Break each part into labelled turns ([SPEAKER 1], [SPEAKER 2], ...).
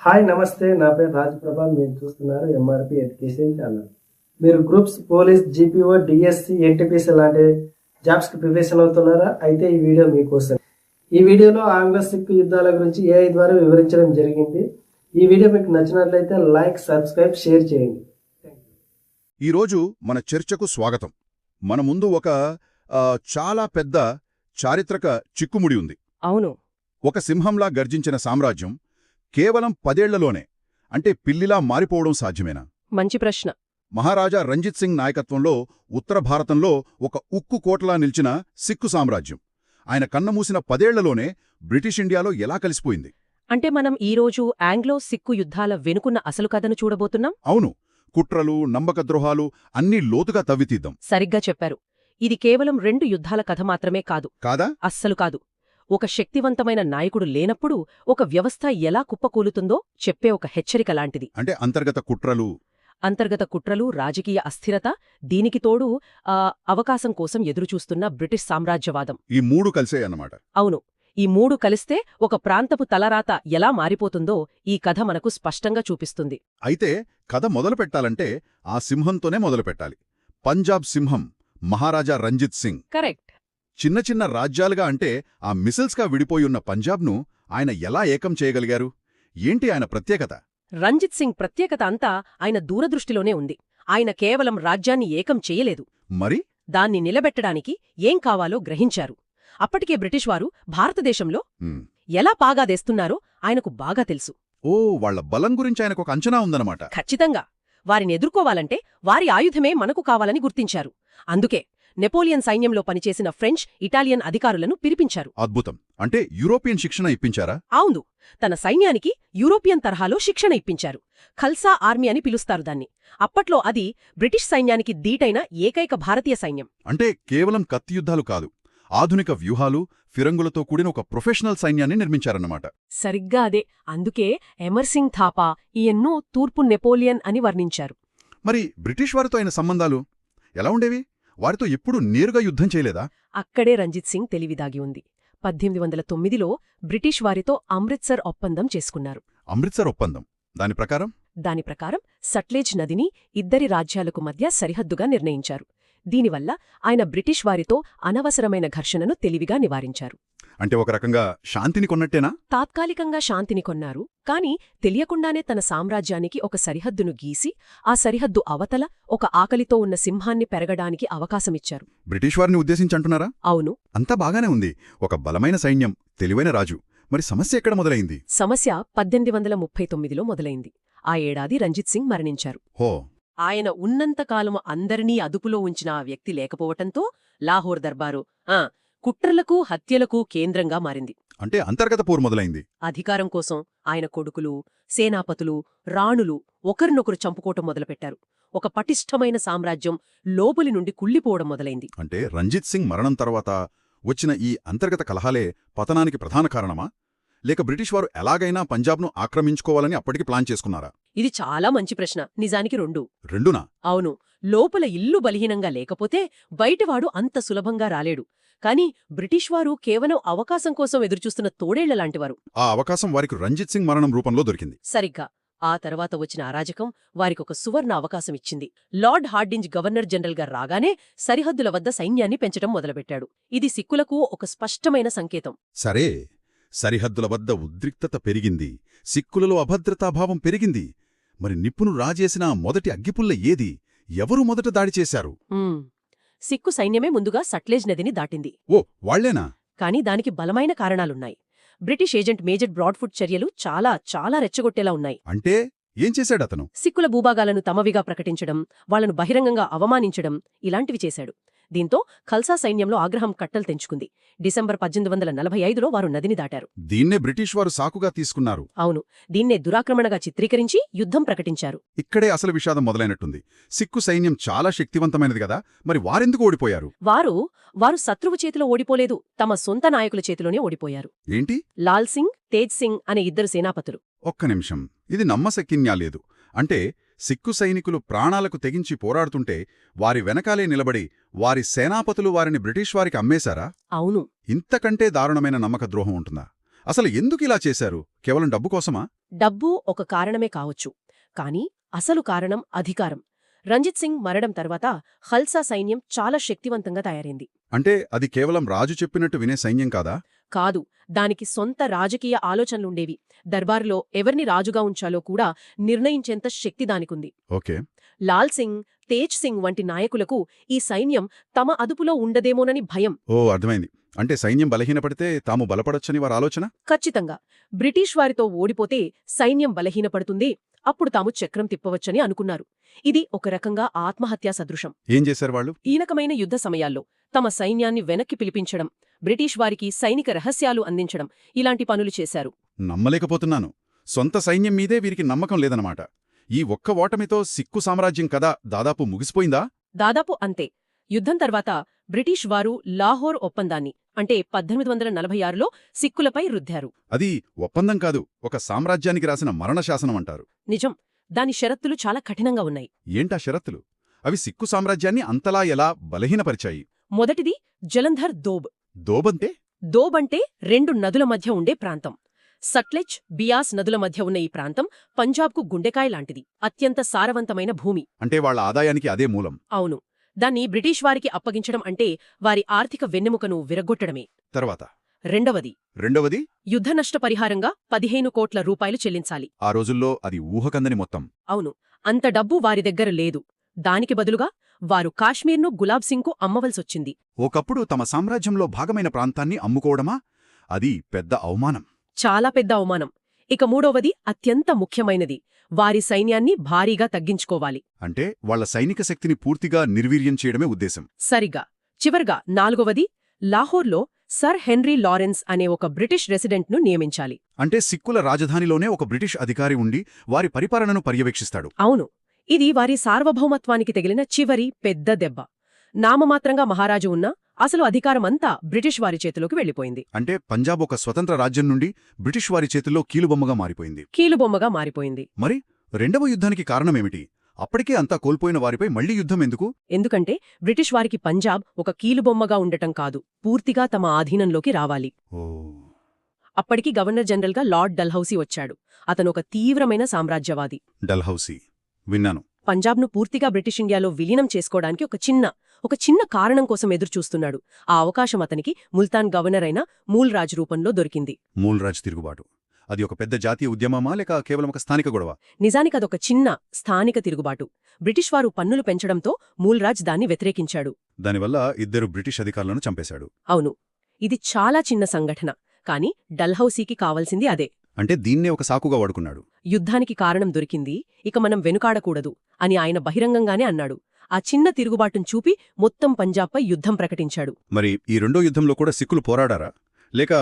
[SPEAKER 1] Hi నమస్తే, నా పేరు రాజప్రభా. మీరు చూస్తున్నారు ఎంఆర్పి ఎడ్యుకేషన్ ఛానల్. మీరు groups, police, GPO, DSC, NTPC లాంటి జాబ్స్కి ప్రిపరేషన్ అవుతున్నారా? అయితే ఈ వీడియో మీకోసం. ఈ వీడియోలో ఆంగ్ల సిక్కు యుద్ధాల గురించి ఏఐ ద్వారా వివరించడం జరిగింది. ఈ వీడియో మీకు నచ్చినట్లయితే లైక్, సబ్స్క్రైబ్, షేర్ చేయండి.
[SPEAKER 2] ఈరోజు మన చర్చకు స్వాగతం. మన ముందు ఒక చాలా పెద్ద చారిత్రక చిక్కుముడి ఉంది.
[SPEAKER 3] అవును.
[SPEAKER 2] ఒక సింహంలా గర్జించిన సామ్రాజ్యం కేవలం 10 ఏళ్లలోనే, అంటే పిల్లిలా మారిపోవడం సాధ్యమేనా?
[SPEAKER 3] మంచి ప్రశ్న.
[SPEAKER 2] మహారాజా రంజిత్ సింగ్ నాయకత్వంలో ఉత్తర భారతంలో ఒక ఉక్కు కోటలా నిలిచిన సిక్కు సామ్రాజ్యం ఆయన కన్నమూసిన 10 ఏళ్లలోనే బ్రిటిష్ ఇండియాలో ఎలా కలిసిపోయింది?
[SPEAKER 3] అంటే మనం ఈరోజు ఆంగ్లో సిక్కు యుద్ధాల వెనుకున్న అసలు కథను చూడబోతున్నాం.
[SPEAKER 2] అవును, కుట్రలు, నమ్మకద్రోహాలు అన్నీ లోతుగా తవ్వితీద్దాం.
[SPEAKER 3] సరిగ్గా చెప్పారు. ఇది కేవలం 2 యుద్ధాల కథ మాత్రమే కాదు.
[SPEAKER 2] కాదా?
[SPEAKER 3] అస్సలు కాదు. ఒక శక్తివంతమైన నాయకుడు లేనప్పుడు ఒక వ్యవస్థ ఎలా కుప్పకూలుతుందో చెప్పే ఒక హెచ్చరిక లాంటిది.
[SPEAKER 2] అంటే
[SPEAKER 3] అంతర్గత కుట్రలు, రాజకీయ అస్థిరత, దీనికి తోడు అవకాశం కోసం ఎదురుచూస్తున్న బ్రిటిష్ సామ్రాజ్యవాదం.
[SPEAKER 2] ఈ 3 కలిసేయన్నమాట.
[SPEAKER 3] అవును. ఈ 3 కలిస్తే ఒక ప్రాంతపు తలరాత ఎలా మారిపోతుందో ఈ కథ మనకు స్పష్టంగా చూపిస్తుంది.
[SPEAKER 2] అయితే కథ మొదలుపెట్టాలంటే ఆ సింహంతోనే మొదలుపెట్టాలి. పంజాబ్ సింహం మహారాజా రంజిత్ సింగ్.
[SPEAKER 3] కరెక్ట్.
[SPEAKER 2] చిన్న చిన్న రాజ్యాలుగా, అంటే ఆ మిసిల్స్గా విడిపోయున్న పంజాబ్ను ఆయన ఎలా ఏకం చేయగలిగారు? ఏంటి ఆయన ప్రత్యేకత?
[SPEAKER 3] రంజిత్ సింగ్ ప్రత్యేకత అంతా ఆయన దూరదృష్టిలోనే ఉంది. ఆయన కేవలం రాజ్యాన్ని ఏకం చెయ్యలేదు,
[SPEAKER 2] మరి
[SPEAKER 3] దాన్ని నిలబెట్టడానికి ఏం కావాలో గ్రహించారు. అప్పటికే బ్రిటిష్ వారు భారతదేశంలో ఎలా పాగాదేస్తున్నారో ఆయనకు బాగా తెలుసు.
[SPEAKER 2] వాళ్ల బలం గురించి ఆయనకు ఒక అంచనా ఉందన్నమాట.
[SPEAKER 3] ఖచ్చితంగా. వారిని ఎదుర్కోవాలంటే వారి ఆయుధమే మనకు కావాలని గుర్తించారు. అందుకే నెపోలియన్ సైన్యంలో పనిచేసిన ఫ్రెంచ్, ఇటాలియన్ అధికారులను పిలిపించారు.
[SPEAKER 2] అద్భుతం. అంటే యూరోపియన్ శిక్షణ ఇప్పించారా?
[SPEAKER 3] అవును. తన సైన్యానికి యూరోపియన్ తరహాలో శిక్షణ ఇప్పించారు. ఖల్సా ఆర్మీ అని పిలుస్తారు దాన్ని. అప్పట్లో అది బ్రిటిష్ సైన్యానికి దీటైన ఏకైక భారతీయ సైన్యం.
[SPEAKER 2] అంటే కేవలం కత్తి యుద్ధాలు కాదు, ఆధునిక వ్యూహాలు, ఫిరంగులతో కూడిన ఒక ప్రొఫెషనల్ సైన్యాన్ని నిర్మించారన్నమాట.
[SPEAKER 3] సరిగ్గా అదే. అందుకే ఎమర్సింగ్ థాపా ఈయన్ను తూర్పు నెపోలియన్ అని వర్ణించారు.
[SPEAKER 2] మరి బ్రిటిష్ వారితో ఆయన సంబంధాలు ఎలా ఉండేవి? వారితో ఎప్పుడూ నేరుగా యుద్ధం చేయలేదా?
[SPEAKER 3] అక్కడే రంజిత్ సింగ్ తెలివిదాగి ఉంది. 1809లో బ్రిటిష్ వారితో అమృత్సర్ ఒప్పందం చేసుకున్నారు.
[SPEAKER 2] అమృత్సర్ ఒప్పందం దాని ప్రకారం
[SPEAKER 3] సట్లెజ్ నదిని ఇద్దరి రాజ్యాలకు మధ్య సరిహద్దుగా నిర్ణయించారు. దీనివల్ల ఆయన బ్రిటిష్ వారితో అనవసరమైన ఘర్షణను తెలివిగా నివారించారు.
[SPEAKER 2] అంటే ఒక రకంగా శాంతిని కొన్నట్టేనా?
[SPEAKER 3] తాత్కాలికంగా శాంతిని కొన్నారు, కాని తెలియకుండానే తన సామ్రాజ్యానికి ఒక సరిహద్దును గీసి ఆ సరిహద్దు అవతల ఒక ఆకలితో ఉన్న సింహాన్ని పెరగడానికి అవకాశమిచ్చారు.
[SPEAKER 2] బ్రిటిష్ వారిని ఉద్దేశించంటున్నారా?
[SPEAKER 3] అవును.
[SPEAKER 2] అంతా బాగానే ఉంది. ఒక బలమైన సైన్యం, తెలివైన రాజు. మరి సమస్య ఎక్కడ మొదలైంది?
[SPEAKER 3] సమస్య 1839లో మొదలైంది. ఆ ఏడాది రంజిత్ సింగ్ మరణించారు. ఆయన ఉన్నంతకాలము అందరినీ అదుపులో ఉంచిన ఆ వ్యక్తి లేకపోవటంతో లాహోర్ దర్బారు కుట్రలకు, హత్యలకు కేంద్రంగా మారింది.
[SPEAKER 2] అంటే అంతర్గత పోరు మొదలైంది.
[SPEAKER 3] అధికారం కోసం ఆయన కొడుకులు, సేనాపతులు, రాణులు ఒకరినొకరు చంపుకోవటం మొదలుపెట్టారు. ఒక పటిష్టమైన సామ్రాజ్యం లోపలి నుండి కుళ్ళిపోవడం మొదలైంది.
[SPEAKER 2] అంటే రంజిత్ సింగ్ మరణం తర్వాత వచ్చిన ఈ అంతర్గత కలహాలే పతనానికి ప్రధాన కారణమా? లేక బ్రిటిష్ వారు ఎలాగైనా పంజాబ్ను ఆక్రమించుకోవాలని అప్పటికి ప్లాన్ చేసుకున్నారా?
[SPEAKER 3] ఇది చాలా మంచి ప్రశ్న. నిజానికి
[SPEAKER 2] రెండునా?
[SPEAKER 3] అవును. లోపల ఇల్లు బలహీనంగా లేకపోతే బయటివాడు అంత సులభంగా రాలేడు. కాని బ్రిటిష్ వారు కేవలం అవకాశం కోసం ఎదురుచూస్తున్న తోడేళ్లలాంటివారు.
[SPEAKER 2] ఆ అవకాశం వారికి రంజిత్ సింగ్ మరణం రూపంలో దొరికింది.
[SPEAKER 3] సరిగ్గా. ఆ తర్వాత వచ్చిన అరాజకం వారికొక సువర్ణ అవకాశం ఇచ్చింది. లార్డ్ హార్డింజ్ గవర్నర్ జనరల్గా రాగానే సరిహద్దుల వద్ద సైన్యాన్ని పెంచటం మొదలుపెట్టాడు. ఇది సిక్కులకు ఒక స్పష్టమైన సంకేతం.
[SPEAKER 2] సరే, సరిహద్దుల వద్ద ఉద్రిక్తత పెరిగింది, సిక్కులలో అభద్రతాభావం పెరిగింది. మరి నిప్పును రాజేసిన మొదటి అగ్గిపుల్ల ఏది? ఎవరు మొదట దాడి చేశారు?
[SPEAKER 3] సిక్కు సైన్యమే ముందుగా సట్లెజ్ నదిని దాటింది.
[SPEAKER 2] వాళ్లేనా?
[SPEAKER 3] కాని దానికి బలమైన కారణాలున్నాయి. బ్రిటిష్ ఏజెంట్ మేజర్ బ్రాడ్ఫుట్ చర్యలు చాలా చాలా రెచ్చగొట్టేలా ఉన్నాయి.
[SPEAKER 2] అంటే ఏం చేశాడతను?
[SPEAKER 3] సిక్కుల భూభాగాలను తమవిగా ప్రకటించడం, వాళ్లను బహిరంగంగా అవమానించడం, ఇలాంటివి చేశాడు. దీంతో ఖల్సా సైన్యంలో ఆగ్రహం కట్టలు తెంచుకుంది. డిసెంబర్ 1845లో వారు నదిని దాటారు.
[SPEAKER 2] దీన్నే బ్రిటిష్ వారు సాకుగా తీసుకున్నారు.
[SPEAKER 3] అవును. దీన్నే దురాక్రమణగా చిత్రీకరించి యుద్ధం ప్రకటించారు.
[SPEAKER 2] ఇక్కడే అసలు విషాదం మొదలైనట్టుంది. సిక్కు సైన్యం చాలా శక్తివంతమైనది కదా, మరి వారెందుకు ఓడిపోయారు?
[SPEAKER 3] వారు శత్రువు చేతిలో ఓడిపోలేదు, తమ సొంత నాయకుల చేతిలోనే ఓడిపోయారు.
[SPEAKER 2] ఏంటి?
[SPEAKER 3] లాల్ సింగ్, తేజ్ సింగ్ అనే 2 సేనాపతులు.
[SPEAKER 2] ఒక్క నిమిషం, ఇది నమ్మశక్యంగా లేదు. అంటే సిక్కు సైనికులు ప్రాణాలకు తెగించి పోరాడుతుంటే వారి వెనకాలే నిలబడి వారి సేనాపతులు వారిని బ్రిటిష్ వారికి అమ్మేశారా?
[SPEAKER 3] అవును.
[SPEAKER 2] ఇంతకంటే దారుణమైన నమ్మకద్రోహం ఉంటుందా? అసలు ఎందుకిలా చేశారు? కేవలం డబ్బు కోసమా?
[SPEAKER 3] డబ్బు ఒక కారణమే కావచ్చు, కాని అసలు కారణం అధికారం. రంజిత్ సింగ్ మరణం తర్వాత ఖల్సా సైన్యం చాలా శక్తివంతంగా తయారైంది.
[SPEAKER 2] అంటే అది కేవలం రాజు చెప్పినట్టు వినే సైన్యం కాదా?
[SPEAKER 3] కాదు, దానికి సొంత రాజకీయ ఆలోచనలుండేవి. దర్బారులో ఎవర్ని రాజుగా ఉంచాలో కూడా నిర్ణయించేంత శక్తి దానికుంది.
[SPEAKER 2] ఓకే.
[SPEAKER 3] లాల్ సింగ్, తేజ్ సింగ్ వంటి నాయకులకు ఈ సైన్యం తమ అదుపులో ఉండదేమోనని భయం.
[SPEAKER 2] ఓ, అర్థమైంది. అంటే సైన్యం బలహీనపడితే తాము బలపడొచ్చని వారి ఆలోచన?
[SPEAKER 3] ఖచ్చితంగా. బ్రిటిష్ వారితో ఓడిపోతే సైన్యం బలహీనపడుతుంది, అప్పుడు తాము చక్రం తిప్పవచ్చని అనుకున్నారు. ఇది ఒక రకంగా ఆత్మహత్యా సదృశం.
[SPEAKER 2] ఏం చేశారు వాళ్ళు?
[SPEAKER 3] ఈనకమైన యుద్ధ సమయాల్లో తమ సైన్యాన్ని వెనక్కి పిలిపించడం, బ్రిటిష్ వారికి సైనిక రహస్యాలు అందించడం, ఇలాంటి పనులు చేశారు.
[SPEAKER 2] నమ్మలేకపోతున్నాను. సొంత సైన్యం మీదే వీరికి నమ్మకం లేదన్నమాట. ఈ ఒక్క ఓటమితో సిక్కు సామ్రాజ్యం కథ దాదాపు ముగిసిపోయిందా?
[SPEAKER 3] దాదాపు అంతే. యుద్ధం తర్వాత బ్రిటిష్ వారు లాహోర్ ఒప్పందాన్ని, అంటే 1846లో సిక్కులపై రుద్దారు.
[SPEAKER 2] అది ఒప్పందం కాదు, ఒక సామ్రాజ్యానికి రాసిన మరణశాసనం అంటారు.
[SPEAKER 3] నిజం. దాని షరతులు చాలా కఠినంగా ఉన్నాయి.
[SPEAKER 2] ఏంటా షరతులు? అవి సిక్కు సామ్రాజ్యాన్ని అంతలా ఎలా బలహీనపరిచాయి?
[SPEAKER 3] మొదటిది జలంధర్ దోబ్.
[SPEAKER 2] దోబంతే?
[SPEAKER 3] దోబ్ అంటే 2 నదుల మధ్య ఉండే ప్రాంతం. సట్లెజ్, బియాస్ నదుల మధ్య ఉన్న ఈ ప్రాంతం పంజాబ్కు గుండెకాయ లాంటిది. అత్యంత సారవంతమైన భూమి.
[SPEAKER 2] అంటే వాళ్ళ ఆదాయానికి అదే మూలం.
[SPEAKER 3] అవును. దాన్ని బ్రిటిష్ వారికి అప్పగించడం అంటే వారి ఆర్థిక వెన్నెముకను విరగొట్టడమే.
[SPEAKER 2] తర్వాత
[SPEAKER 3] రెండవది యుద్ధ నష్టపరిహారంగా 15 కోట్ల రూపాయలు చెల్లించాలి.
[SPEAKER 2] ఆ రోజుల్లో అది ఊహకందని మొత్తం.
[SPEAKER 3] అవును. అంత డబ్బు వారి దగ్గర లేదు. దానికి బదులుగా వారు కాశ్మీర్ను గులాబ్ సింగ్కు అమ్మవలసొచ్చింది.
[SPEAKER 2] ఒకప్పుడు తమ సామ్రాజ్యంలో భాగమైన ప్రాంతాన్ని అమ్ముకోవడమా? అది పెద్ద అవమానం.
[SPEAKER 3] చాలా పెద్ద అవమానం. ఇక మూడవది అత్యంత ముఖ్యమైనది. వారి సైన్యాన్ని భారీగా తగ్గించుకోవాలి.
[SPEAKER 2] అంటే వాళ్ల సైనిక శక్తిని పూర్తిగా నిర్వీర్యం చేయడమే ఉద్దేశం.
[SPEAKER 3] సరిగ్గా. చివరగా నాలుగవది, లాహోర్లో సర్ హెన్రీ లారెన్స్ అనే ఒక బ్రిటిష్ రెసిడెంట్ను నియమించాలి.
[SPEAKER 2] అంటే సిక్కుల రాజధానిలోనే ఒక బ్రిటిష్ అధికారి ఉండి వారి పరిపాలనను పర్యవేక్షిస్తాడు.
[SPEAKER 3] అవును. ఇది వారి సార్వభౌమత్వానికి తగిలిన చివరి పెద్ద దెబ్బ. నామమాత్రంగా మహారాజు ఉన్నా అసలు అధికారమంతా బ్రిటిష్ వారి చేతిలోకి వెళ్లిపోయింది.
[SPEAKER 2] అంటే పంజాబ్ ఒక స్వతంత్ర రాజ్యం నుండి బ్రిటిష్ వారి చేతుల్లో కీలుబొమ్మగా మారిపోయింది. మరి రెండవ యుద్ధానికి కారణమేమిటి? అప్పటికే అంతా కోల్పోయిన వారిపై మళ్లీ యుద్ధం ఎందుకు?
[SPEAKER 3] ఎందుకంటే బ్రిటిష్ వారికి పంజాబ్ ఒక కీలుబొమ్మగా ఉండటం కాదు, పూర్తిగా తమ ఆధీనంలోకి రావాలి. అప్పటికి గవర్నర్ జనరల్గా లార్డ్ డల్హౌసీ వచ్చాడు. అతను ఒక తీవ్రమైన సామ్రాజ్యవాది.
[SPEAKER 2] డల్హౌసీ విన్నాను.
[SPEAKER 3] పంజాబ్ను పూర్తిగా బ్రిటిష్ ఇండియాలో విలీనం చేసుకోవడానికి ఒక చిన్న కారణం కోసం ఎదురుచూస్తున్నాడు. ఆ అవకాశం అతనికి ముల్తాన్ గవర్నర్ అయిన మూల్రాజ్ రూపంలో దొరికింది.
[SPEAKER 2] మూల్రాజ్ తిరుగుబాటు అది ఒక పెద్ద జాతీయ ఉద్యమమా లేక కేవలం ఒక స్థానిక గొడవ?
[SPEAKER 3] నిజానికదొక చిన్న స్థానిక తిరుగుబాటు. బ్రిటిష్ వారు పన్నులు పెంచడంతో మూల్రాజ్ దాన్ని వ్యతిరేకించాడు.
[SPEAKER 2] దానివల్ల 2 బ్రిటిష్ అధికారులను చంపేశాడు.
[SPEAKER 3] అవును. ఇది చాలా చిన్న సంఘటన, కాని డల్హౌసీకి కావలసింది అదే.
[SPEAKER 2] అంటే దీన్నే ఒక సాకుగా వాడుకున్నాడు.
[SPEAKER 3] యుద్ధానికి కారణం దొరికింది, ఇక మనం వెనుకాడకూడదు అని ఆయన బహిరంగంగానే అన్నాడు. ఆ చిన్న తిరుగుబాటును చూపి మొత్తం పంజాబ్పై యుద్ధం ప్రకటించాడు.
[SPEAKER 2] మరి ఈ రెండో యుద్ధంలో కూడా సిక్కులు పోరాడారా లేక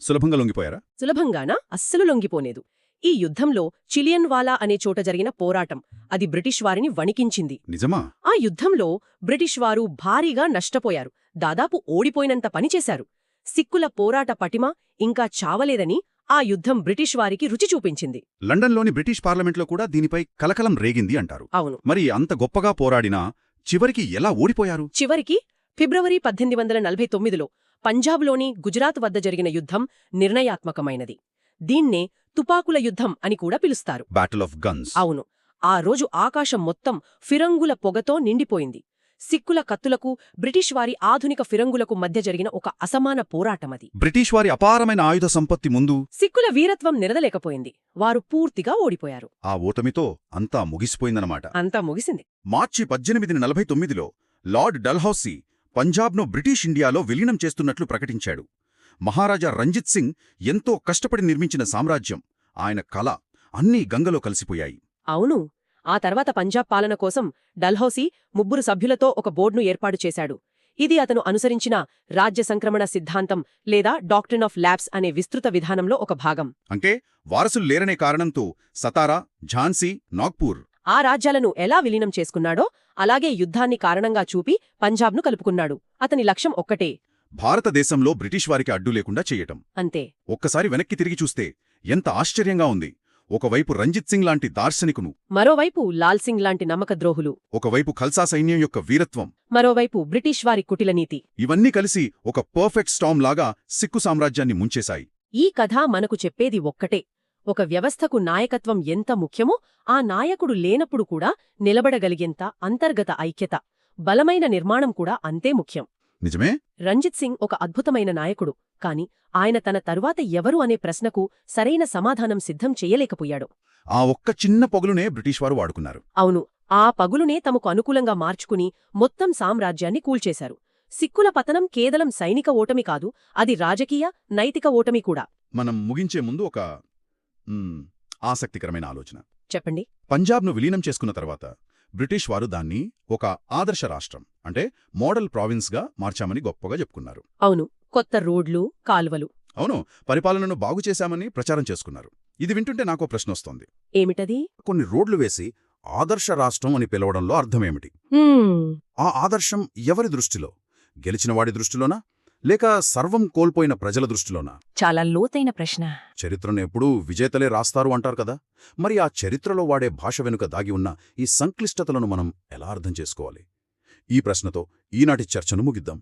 [SPEAKER 2] సులభంగా లొంగిపోయారా?
[SPEAKER 3] సులభంగానా? అస్సలు లొంగిపోలేదు. ఈ యుద్ధంలో చిలియన్వాలా అనే చోట జరిగిన పోరాటం అది బ్రిటిష్ వారిని వణికించింది.
[SPEAKER 2] నిజమా?
[SPEAKER 3] ఆ యుద్ధంలో బ్రిటిష్ వారు భారీగా నష్టపోయారు. దాదాపు ఓడిపోయినంత పనిచేశారు. సిక్కుల పోరాట పటిమ ఇంకా చావలేదని ఆ యుద్ధం బ్రిటిష్ వారికి రుచి చూపించింది.
[SPEAKER 2] లండన్లోని బ్రిటిష్ పార్లమెంట్లో కూడా దీనిపై కలకలం రేగింది అంటారు.
[SPEAKER 3] అవును.
[SPEAKER 2] మరి అంత గొప్పగా పోరాడినా చివరికి ఎలా ఓడిపోయారు?
[SPEAKER 3] చివరికి ఫిబ్రవరి 1849లో పంజాబ్లోని గుజరాత్ వద్ద జరిగిన యుద్ధం నిర్ణయాత్మకమైనది. దీన్నే తుపాకుల యుద్ధం అని కూడా పిలుస్తారు.
[SPEAKER 2] Battle of guns.
[SPEAKER 3] అవును. ఆ రోజు ఆకాశం మొత్తం ఫిరంగుల పొగతో నిండిపోయింది. సిక్కుల కత్తులకు బ్రిటిష్ వారి ఆధునిక ఫిరంగులకు మధ్య జరిగిన ఒక అసమాన పోరాటమది.
[SPEAKER 2] బ్రిటిష్ వారి అపారమైన ఆయుధ సంపత్తి ముందు
[SPEAKER 3] సిక్కుల వీరత్వం నిలదలేకపోయింది. వారు పూర్తిగా ఓడిపోయారు.
[SPEAKER 2] ఆ ఓటమితో అంతా ముగిసిపోయిందన్నమాట.
[SPEAKER 3] అంతా ముగిసింది.
[SPEAKER 2] మార్చి 1849లో లార్డ్ డల్హౌసీ పంజాబ్ను బ్రిటిష్ ఇండియాలో విలీనం చేస్తున్నట్లు ప్రకటించాడు. మహారాజా రంజిత్ సింగ్ ఎంతో కష్టపడి నిర్మించిన సామ్రాజ్యం, ఆయన కళ అన్నీ గంగలో కలిసిపోయాయి.
[SPEAKER 3] అవును. ఆ తర్వాత పంజాబ్ పాలన కోసం డల్హౌసీ 3 సభ్యులతో ఒక బోర్డును ఏర్పాటు చేశాడు. ఇది అతను అనుసరించిన రాజ్య సంక్రమణ సిద్ధాంతం లేదా డాక్ట్రిన్ ఆఫ్ ల్యాబ్స్ అనే విస్తృత విధానంలో ఒక భాగం.
[SPEAKER 2] అంటే వారసులు లేరనే కారణంతో సతారా, ఝాన్సీ, నాగ్పూర్
[SPEAKER 3] ఆ రాజ్యాలను ఎలా విలీనం చేసుకున్నాడో అలాగే యుద్ధాన్ని కారణంగా చూపి పంజాబ్ను కలుపుకున్నాడు. అతని లక్ష్యం ఒక్కటే,
[SPEAKER 2] భారతదేశంలో బ్రిటిష్ వారికి అడ్డు లేకుండా చెయ్యటం.
[SPEAKER 3] అంతే.
[SPEAKER 2] ఒక్కసారి వెనక్కి తిరిగి చూస్తే ఎంత ఆశ్చర్యంగా ఉంది. ఒకవైపు రంజిత్ సింగ్ లాంటి దార్శనికును,
[SPEAKER 3] మరోవైపు లాల్ సింగ్ లాంటి నమ్మకద్రోహులు,
[SPEAKER 2] ఒకవైపు ఖల్సా సైన్యం యొక్క వీరత్వం,
[SPEAKER 3] మరోవైపు బ్రిటిష్ వారి కుటిలనీతి,
[SPEAKER 2] ఇవన్నీ కలిసి ఒక పర్ఫెక్ట్ స్టార్మ్ లాగా సిక్కు సామ్రాజ్యాన్ని ముంచేశాయి.
[SPEAKER 3] ఈ కథ మనకు చెప్పేది ఒక్కటే, ఒక వ్యవస్థకు నాయకత్వం ఎంత ముఖ్యమో ఆ నాయకుడు లేనప్పుడు కూడా నిలబడగలిగేంత అంతర్గత ఐక్యత, బలమైన నిర్మాణం కూడా అంతే ముఖ్యం.
[SPEAKER 2] నిజమే.
[SPEAKER 3] రంజిత్ సింగ్ ఒక అద్భుతమైన నాయకుడు, కాని ఆయన తన తరువాత ఎవరు అనే ప్రశ్నకు సరైన సమాధానం సిద్ధం చెయ్యలేకపోయాడు.
[SPEAKER 2] ఆ ఒక్క చిన్న పొగలునే బ్రిటిష్వారు వాడుకున్నారు.
[SPEAKER 3] అవును, ఆ పగులునే తమకు అనుకూలంగా మార్చుకుని మొత్తం సామ్రాజ్యాన్ని కూల్చేశారు. సిక్కుల పతనం కేవలం సైనిక ఓటమి కాదు, అది రాజకీయ, నైతిక ఓటమి కూడా.
[SPEAKER 2] మనం ముగించే ముందు ఒక ఆసక్తికరమైన ఆలోచన.
[SPEAKER 3] చెప్పండి.
[SPEAKER 2] పంజాబ్ను విలీనం చేసుకున్న తర్వాత బ్రిటిష్ వారు దాన్ని ఒక ఆదర్శ రాష్ట్రం, అంటే మోడల్ ప్రావిన్స్గా మార్చామని గొప్పగా చెప్పుకున్నారు.
[SPEAKER 3] అవును, కొత్త రోడ్లు, కాల్వలు.
[SPEAKER 2] అవును, పరిపాలనను బాగుచేశామని ప్రచారం చేసుకున్నారు. ఇది వింటుంటే నాకో ప్రశ్న వస్తోంది.
[SPEAKER 3] ఏమిటది?
[SPEAKER 2] కొన్ని రోడ్లు వేసి ఆదర్శ రాష్ట్రం అని పిలవడంలో అర్థమేమిటి? ఆ ఆదర్శం ఎవరి దృష్టిలో? గెలిచినవాడి దృష్టిలోనా, లేక సర్వం కోల్పోయిన ప్రజల దృష్టిలోనా?
[SPEAKER 3] చాలా లోతైన ప్రశ్న.
[SPEAKER 2] చరిత్రను ఎప్పుడూ విజేతలే రాస్తారు అంటారు కదా. మరి ఆ చరిత్రలో వాడే భాష వెనుక దాగి ఉన్న ఈ సంక్లిష్టతలను మనం ఎలా అర్థం చేసుకోవాలి? ఈ ప్రశ్నతో ఈనాటి చర్చను ముగిద్దాం.